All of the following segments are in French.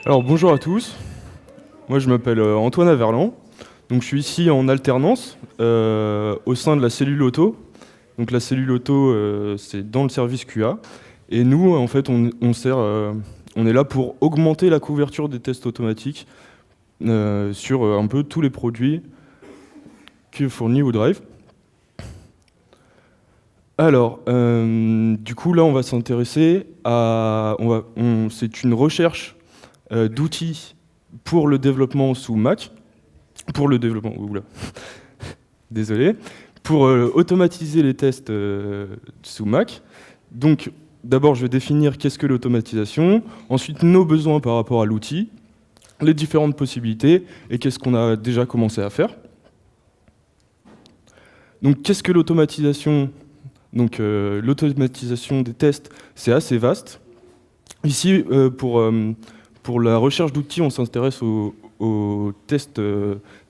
Alors bonjour à tous, moi je m'appelle Antoine Averland, donc je suis ici en alternance au sein de la cellule auto. Donc la cellule auto c'est dans le service QA et nous en fait on est là pour augmenter la couverture des tests automatiques sur un peu tous les produits que fournit Woodrive. Alors, du coup, là, on va s'intéresser à... c'est une recherche d'outils pour le développement sous Mac. Pour le développement... Oula, désolé. Pour automatiser les tests sous Mac. Donc, d'abord, je vais définir qu'est-ce que l'automatisation. Ensuite, nos besoins par rapport à l'outil. Les différentes possibilités et qu'est-ce qu'on a déjà commencé à faire. Donc, qu'est-ce que l'automatisation ? Donc l'automatisation des tests, c'est assez vaste. Ici, pour la recherche d'outils, on s'intéresse aux tests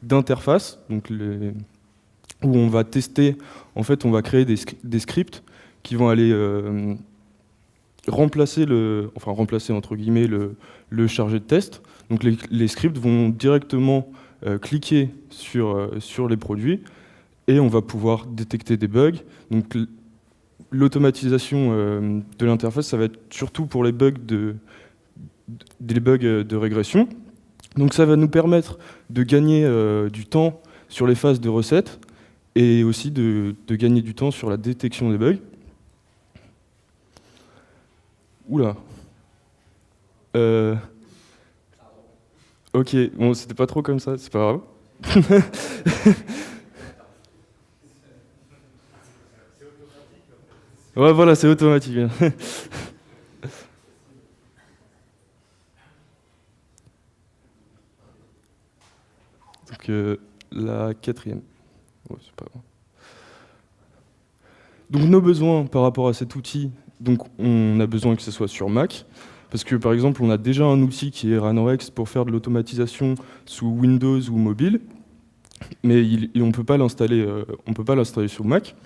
d'interface, donc où on va tester, en fait, on va créer des scripts qui vont aller remplacer entre guillemets le chargé de test. Donc les scripts vont directement cliquer sur les produits et on va pouvoir détecter des bugs. Donc l'automatisation de l'interface, ça va être surtout pour les bugs de régression. Donc ça va nous permettre de gagner du temps sur les phases de recettes et aussi de gagner du temps sur la détection des bugs. Oula. Ok, bon, c'était pas trop comme ça, c'est pas grave. Ouais, voilà, c'est automatique. Donc la quatrième. Ouais, c'est pas grave. Donc nos besoins par rapport à cet outil, donc on a besoin que ce soit sur Mac, parce que par exemple on a déjà un outil qui est Ranorex pour faire de l'automatisation sous Windows ou mobile, mais on peut pas l'installer sur Mac.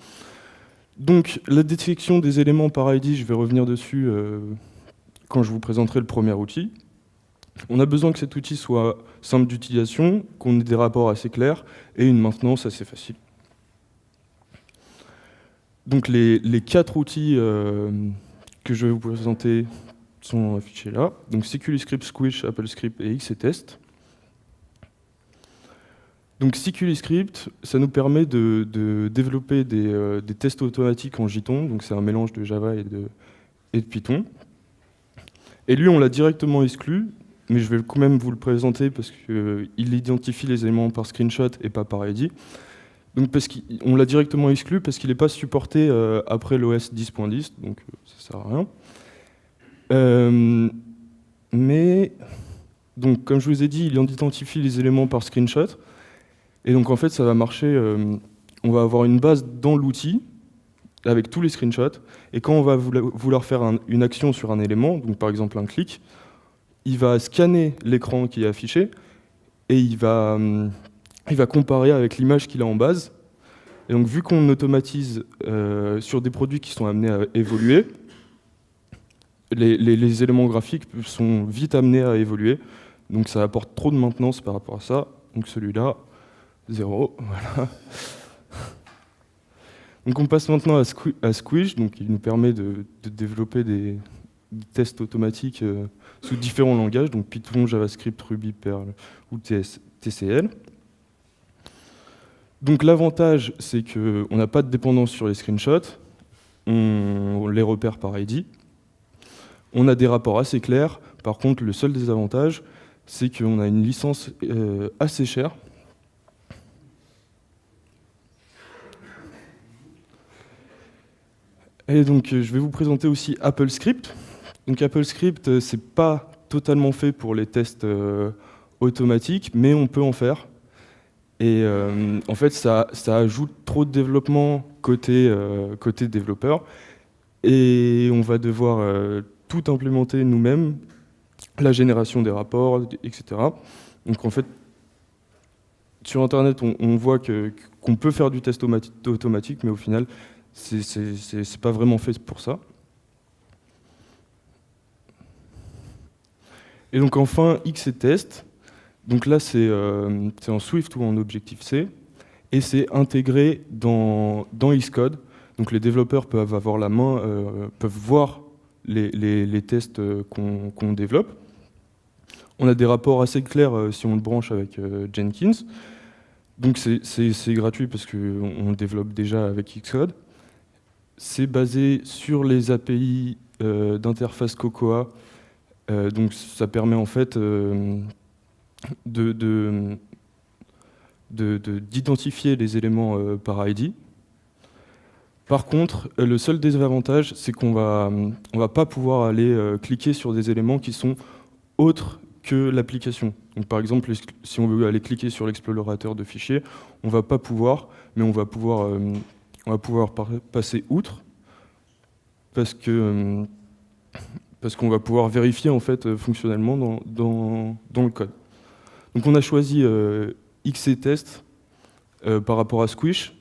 Donc la détection des éléments par ID, je vais revenir dessus quand je vous présenterai le premier outil. On a besoin que cet outil soit simple d'utilisation, qu'on ait des rapports assez clairs et une maintenance assez facile. Donc les quatre outils que je vais vous présenter sont affichés là. Donc CQLScript, Squish, AppleScript et XCTest. Donc CQLScript, ça nous permet de développer des tests automatiques en Jython. Donc c'est un mélange de Java et de Python. Et lui, on l'a directement exclu, mais je vais quand même vous le présenter parce qu'il identifie les éléments par screenshot et pas par ID. Donc on l'a directement exclu parce qu'il n'est pas supporté après l'OS 10.10, donc ça sert à rien. Mais donc comme je vous ai dit, il identifie les éléments par screenshot, et donc en fait ça va marcher. On va avoir une base dans l'outil avec tous les screenshots, et quand on va vouloir faire une action sur un élément, donc par exemple un clic, il va scanner l'écran qui est affiché et il va comparer avec l'image qu'il a en base. Et donc, vu qu'on automatise sur des produits qui sont amenés à évoluer, les éléments graphiques sont vite amenés à évoluer. Donc, ça apporte trop de maintenance par rapport à ça. Donc, celui-là, 0. Voilà. Donc, on passe maintenant à Squish. Donc, il nous permet de développer des tests automatiques sous différents langages, donc Python, JavaScript, Ruby, Perl ou TCL. Donc l'avantage, c'est qu'on n'a pas de dépendance sur les screenshots, on les repère par ID. On a des rapports assez clairs. Par contre, le seul désavantage, c'est qu'on a une licence assez chère. Et donc, je vais vous présenter aussi AppleScript. Donc AppleScript, c'est pas totalement fait pour les tests automatiques, mais on peut en faire. Et en fait, ça ajoute trop de développement côté développeur. Et on va devoir tout implémenter nous-mêmes, la génération des rapports, etc. Donc en fait, sur Internet, on voit qu'on peut faire du test automatique, mais au final, c'est pas vraiment fait pour ça. Et donc enfin, XCTest. Donc là, c'est en Swift ou en Objective-C, et c'est intégré dans Xcode. Donc les développeurs peuvent avoir la main, peuvent voir les tests qu'on développe. On a des rapports assez clairs si on le branche avec Jenkins. Donc c'est gratuit parce qu'on le développe déjà avec Xcode. C'est basé sur les API d'interface Cocoa. Donc ça permet en fait d'identifier les éléments par ID. Par contre, le seul désavantage, c'est qu'on va pas pouvoir aller cliquer sur des éléments qui sont autres que l'application. Donc, par exemple, si on veut aller cliquer sur l'explorateur de fichiers, on va pas pouvoir, mais on va pouvoir passer outre parce qu'on va pouvoir vérifier en fait fonctionnellement dans le code. Donc on a choisi XCTest par rapport à Squish,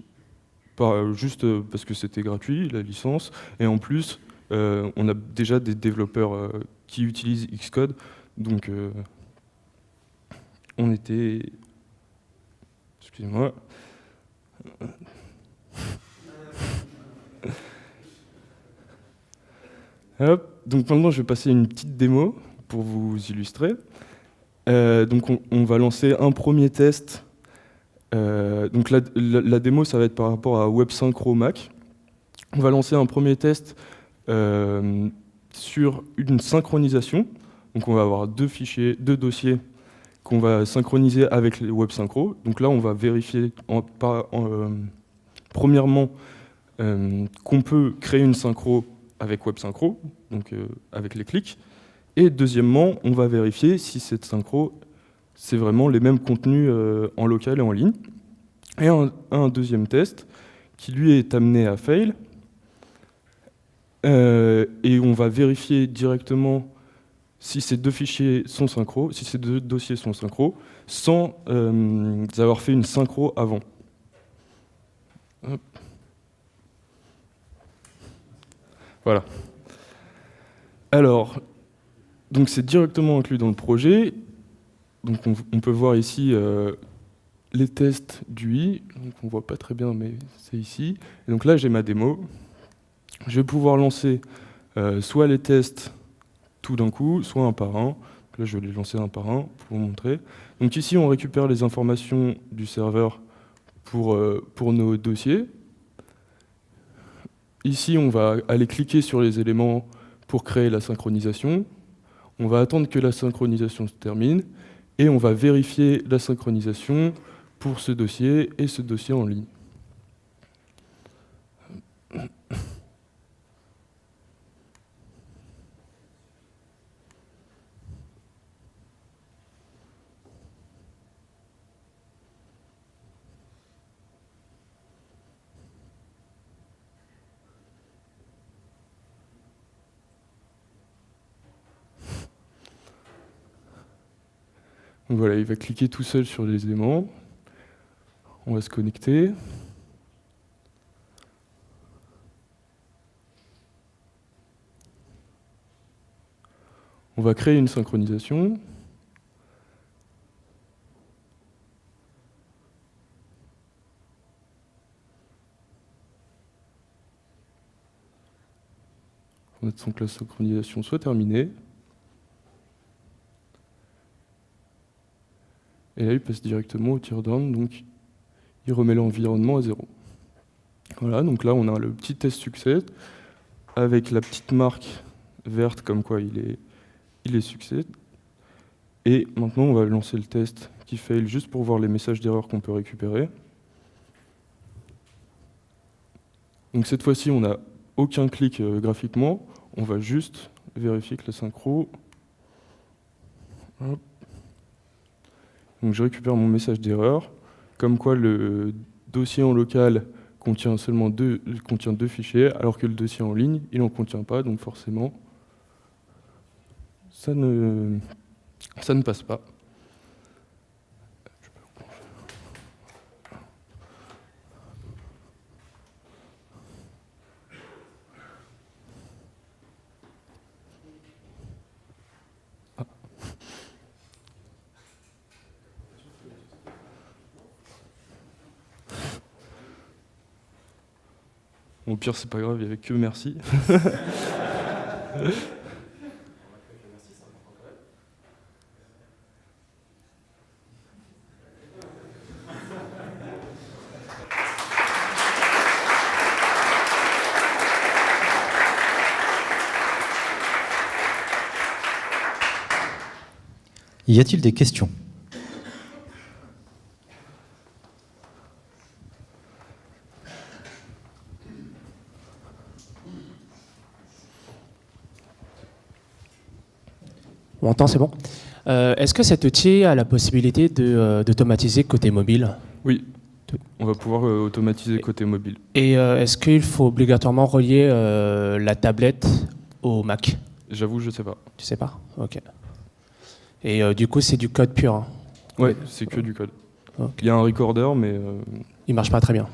juste parce que c'était gratuit, la licence, et en plus, on a déjà des développeurs qui utilisent Xcode, donc on était... Excusez-moi. Hop. Donc maintenant, je vais passer une petite démo pour vous illustrer. Donc on va lancer un premier test. Donc la démo, ça va être par rapport à WebSynchro Mac. On va lancer un premier test sur une synchronisation. Donc on va avoir deux dossiers qu'on va synchroniser avec les WebSynchro. Donc là, on va vérifier premièrement qu'on peut créer une synchro avec WebSynchro, donc avec les clics. Et deuxièmement, on va vérifier si cette synchro, c'est vraiment les mêmes contenus en local et en ligne. Et un deuxième test qui lui est amené à fail. Et on va vérifier directement si ces deux fichiers sont synchro, si ces deux dossiers sont synchro, sans avoir fait une synchro avant. Hop. Voilà. Alors, donc c'est directement inclus dans le projet. Donc on peut voir ici les tests d'UI. Donc on voit pas très bien, mais c'est ici. Et donc là, j'ai ma démo. Je vais pouvoir lancer soit les tests tout d'un coup, soit un par un. Donc là, je vais les lancer un par un pour vous montrer. Donc ici, on récupère les informations du serveur pour nos dossiers. Ici, on va aller cliquer sur les éléments pour créer la synchronisation. On va attendre que la synchronisation se termine et on va vérifier la synchronisation pour ce dossier et ce dossier en ligne. Donc voilà, il va cliquer tout seul sur les éléments. On va se connecter. On va créer une synchronisation. On attend que la synchronisation soit terminée. Et là, il passe directement au teardown, donc il remet l'environnement à 0. Voilà, donc là, on a le petit test succès avec la petite marque verte comme quoi il est succès. Et maintenant, on va lancer le test qui fail juste pour voir les messages d'erreur qu'on peut récupérer. Donc cette fois-ci, on n'a aucun clic graphiquement. On va juste vérifier que la synchro... Hop. Donc je récupère mon message d'erreur, comme quoi le dossier en local contient seulement deux fichiers, alors que le dossier en ligne, il n'en contient pas, donc forcément, ça ne passe pas. Au pire, c'est pas grave, il n'y avait que merci. Y a-t-il des questions ? On entend, c'est bon. Est-ce que cet outil a la possibilité d'automatiser côté mobile? Oui, on va pouvoir automatiser côté mobile. Et est-ce qu'il faut obligatoirement relier la tablette au Mac? J'avoue, je sais pas. Tu sais pas? Ok. Et du coup, c'est du code pur, hein? Ouais, c'est que du code. Ok. Il y a un recorder, mais Il marche pas très bien.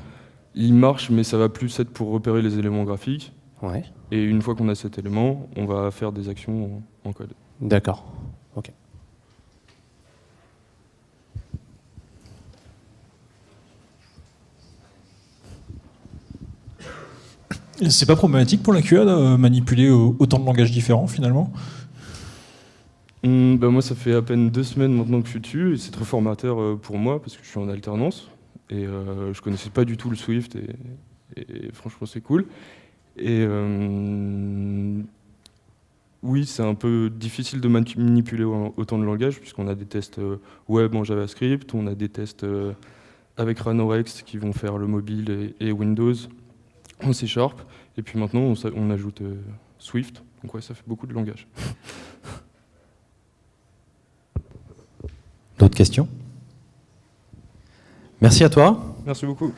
il marche, mais ça va plus être pour repérer les éléments graphiques. Ouais. Et une fois qu'on a cet élément, on va faire des actions en code. D'accord. Ok. C'est pas problématique pour la QA de manipuler autant de langages différents finalement? Moi, ça fait à peine 2 semaines maintenant que je suis dessus, et c'est très formateur pour moi, parce que je suis en alternance, et je connaissais pas du tout le Swift, et franchement, c'est cool. Et oui, c'est un peu difficile de manipuler autant de langages, puisqu'on a des tests web en JavaScript, on a des tests avec Ranorex qui vont faire le mobile et Windows en C#, et puis maintenant, on ajoute Swift, donc ouais, ça fait beaucoup de langages. D'autres questions ? Merci à toi. Merci beaucoup.